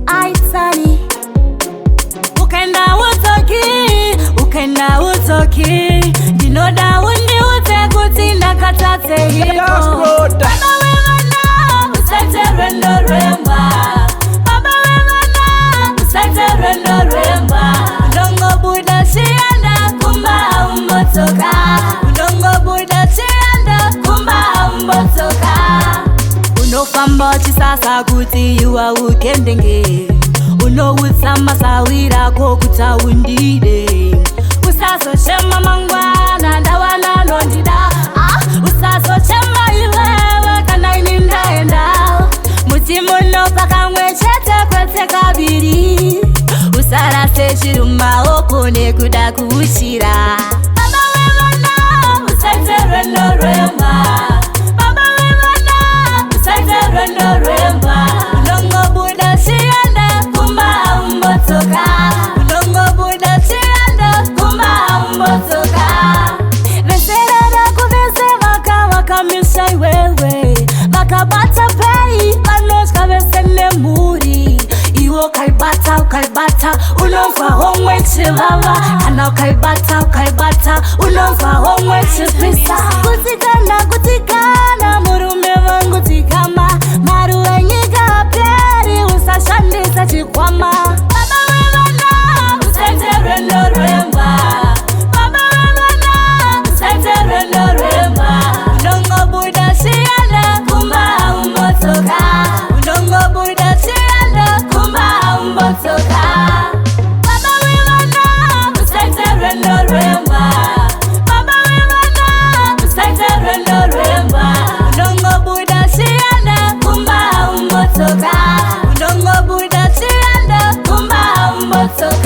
Iton. Ukenda utoki dinoda undi utekuti ndakatate hiko Baba Vevana usete rendo remba Baba Vevana usete rendo remba Udongo buda shianda kumba umbotoka Udongo buda shianda kumba umbotoka Unofamba chisasa kuti yuwa ukendenge Unowutsama sawira kokuta undide Usaso chema mangwana ndawana nondida Usaso chema iwewe kana inindaenda Mutimuno paka mwechete kwete kabiri Usara sechiruma okone kuda kuchira Baba Vevana usete rendo remba Baba Vevana usete rendo remba Udongo buda shianda kumba umbotoka Udongo buda shianda kumba umbotoka Veserada kuvese waka mishai wewe Vakabata pei vanoska vesene muri Iwo ukaibata unomfa homwe chivava Kana ukaibata unomfa homwe chipisa Kutikana murume vangu tikama Maru enyika peri usashandisa chikwama Baba Vevana usete rendo remba Baba Vevana usete rendo remba Udongo buda shianda kumba umbotoka Udongo buda shianda kumba umbotoka Baba Vevana usete rendo remba Baba Vevana usete rendo remba Udongo buda shianda kumba umbotoka Udongo buda shianda kumba umbotoka